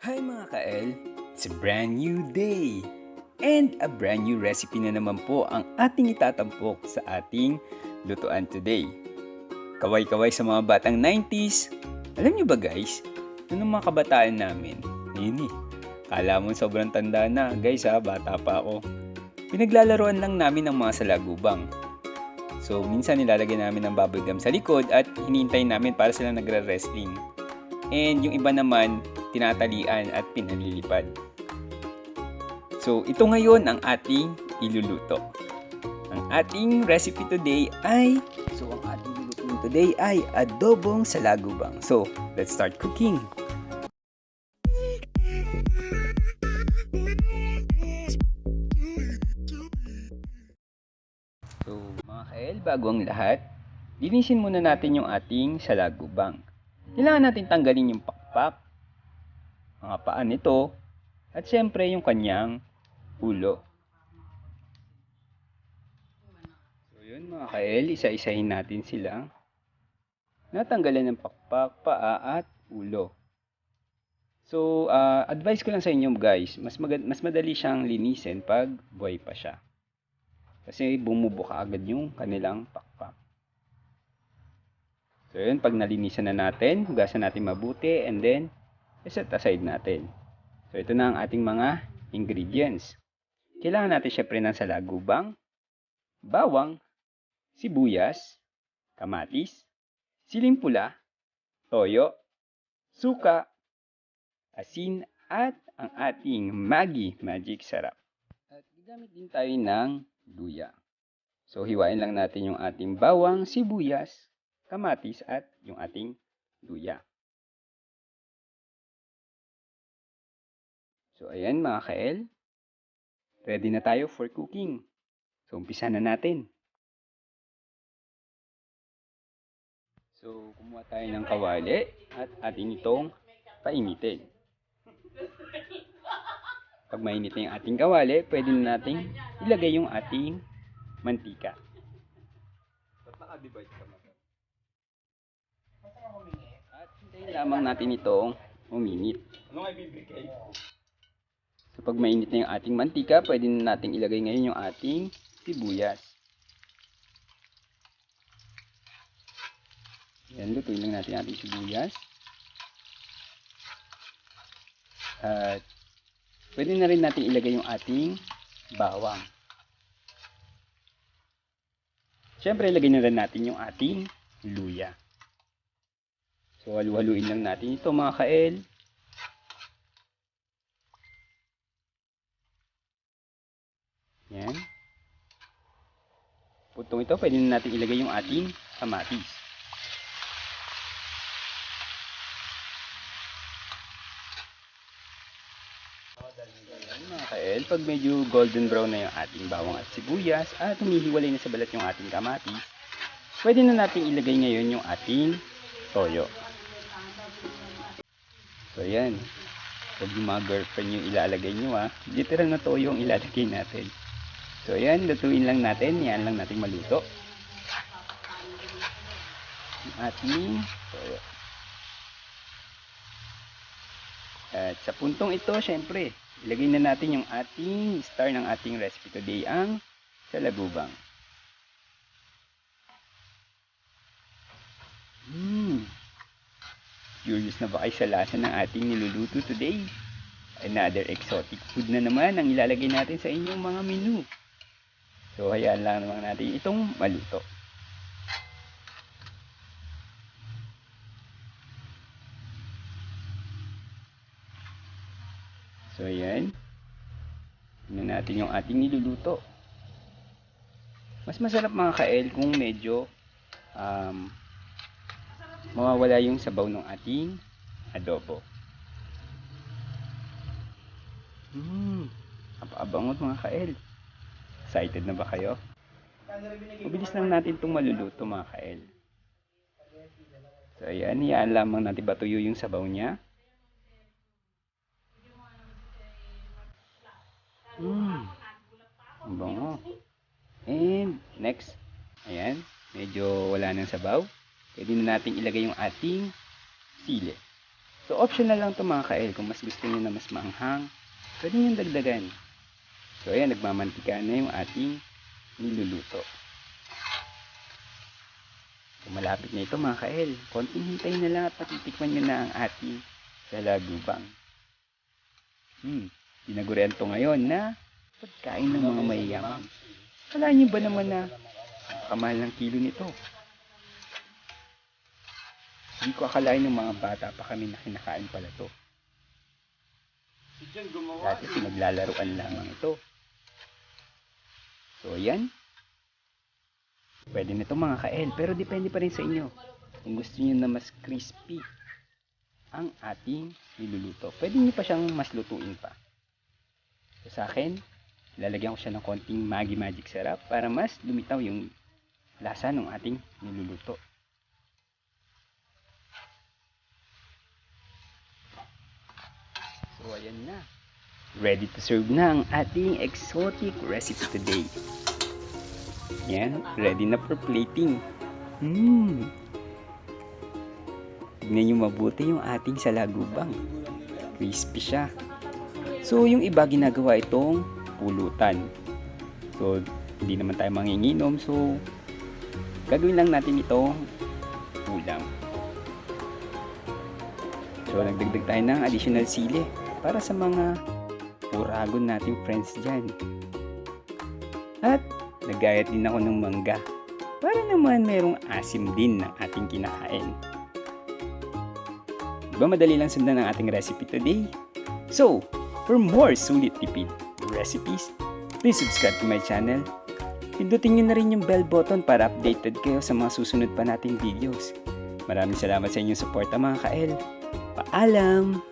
Hi mga ka-L! It's a brand new day! And a brand new recipe na naman po ang ating itatampok sa ating lutuan today. Kaway-kaway sa mga batang 90s. Alam nyo ba guys, nung mga kabataan namin, ayun kala mo sobrang tanda na guys bata pa ako. Pinaglalaroan lang namin ng mga salagubang. So minsan nilalagay namin ng bubble gum sa likod at hinihintay namin para sila nagre-wrestling. And yung iba naman, tinatalian at pinalilipad. So, ito ngayon ang ating iluluto. Ang ating recipe today ay, adobong salagubang. So, let's start cooking. So, mga kael, bago ang lahat, linisin muna natin yung ating salagubang. Kailangan natin tanggalin yung pakpak, mga paa nito, at syempre yung kanyang ulo. So yun mga kael, isa-isahin natin sila. Natanggalan ng pakpak, paa at ulo. So advice ko lang sa inyo guys, mas madali siyang linisin pag buhay pa siya. Kasi bumubuka agad yung kanilang pakpak. So yun, pag nalinisan na natin, hugasan natin mabuti and then set aside natin. So ito na ang ating mga ingredients. Kailangan natin syempre ng salagubang, bawang, sibuyas, kamatis, siling pula, toyo, suka, asin, at ang ating Maggi Magic Sarap. At gagamit din tayo ng luya. So hiwain lang natin yung ating bawang, sibuyas, kamatis, at yung ating luya. So ayan mga kael, ready na tayo for cooking. So umpisa na natin. So kumuha tayo ng kawali at ating itong painitin. Pag mainit na yung ating kawali, pwede na nating ilagay yung ating mantika. At hintayin lamang natin itong uminit. So pag mainit na yung ating mantika, pwede na nating ilagay ngayon yung ating sibuyas. Yan, lutuin lang natin ating sibuyas. At pwede na rin natin ilagay yung ating bawang. Siyempre, ilagay na rin natin yung ating luya. So, halu-haluin lang natin ito mga kael. Yan. Putong ito, pwede na natin ilagay yung ating kamatis. Mga kael, pag medyo golden brown na yung ating bawang at sibuyas at humihiwalay na sa balat yung ating kamatis, pwede na natin ilagay ngayon yung ating toyo. So yan, pag yung mga girlfriend yung ilalagay nyo literal na toyo ang ilalagay natin. So yan, lutuin lang natin, yan lang natin maluto. Yung ating toyo. At sa puntong ito, syempre, ilagay na natin yung ating star ng ating recipe today, ang salagubang. Curious na ba kayo sa lasa ng ating niluluto today? Another exotic food na naman ang ilalagay natin sa inyong mga menu. So, hayaan lang naman natin itong maluto. So, ayan. Tingnan natin yung ating niluluto. Mas masarap mga kael kung medyo mawawala yung sabaw ng ating adobo. Napakabangot mga kael. Excited na ba kayo? Mabilis lang natin itong maluluto mga kael. So ayan, hiyaan lamang natin batuyo yung sabaw niya. Ang bango. And next, ayan, medyo wala nang sabaw. Pwede na natin ilagay yung ating sili. So So optional lang to mga kael. Kung mas gusto niyo na mas maanghang, pwede niyo dagdagan. So ayan, nagmamantika na yung ating niluluto. Kung malapit na ito mga kael, konting hintay na lang at patitikman nyo na ang ating salagubang. Tinagurian to ngayon na pagkain ng mga mayayaman. Kala nyo ba naman na kamahal ng kilo nito? Hindi ko akalain ng mga bata pa kami na kinakain pala to. Dati pinaglalaruan lamang ito. So ayan. Pwede na ito mga kael, pero depende pa rin sa inyo. Kung gusto niyo na mas crispy ang ating niluluto, pwede niyo pa siyang mas lutuin pa. So sa akin, lalagyan ko siya ng konting Maggi Magic Sarap para mas lumitaw yung lasa ng ating niluluto. So ayan na. Ready to serve na ang ating exotic recipe today. Yan, ready na for plating. Tignan nyo mabuti yung ating salagubang. Crispy siya. So yung iba ginagawa itong pulutan. So hindi naman tayo manginginom. So gagawin lang natin itong ulam. So nagdagdag tayo ng additional sili para sa mga uragon nating friends dyan. At nagayat din ako ng mangga para naman merong asim din ng ating kinakain. Diba madali lang sundan ang ating recipe today? So, for more sulit tipid recipes, please subscribe to my channel. Pindutin nyo na rin yung bell button para updated kayo sa mga susunod pa nating videos. Maraming salamat sa inyong suporta mga kael. Paalam!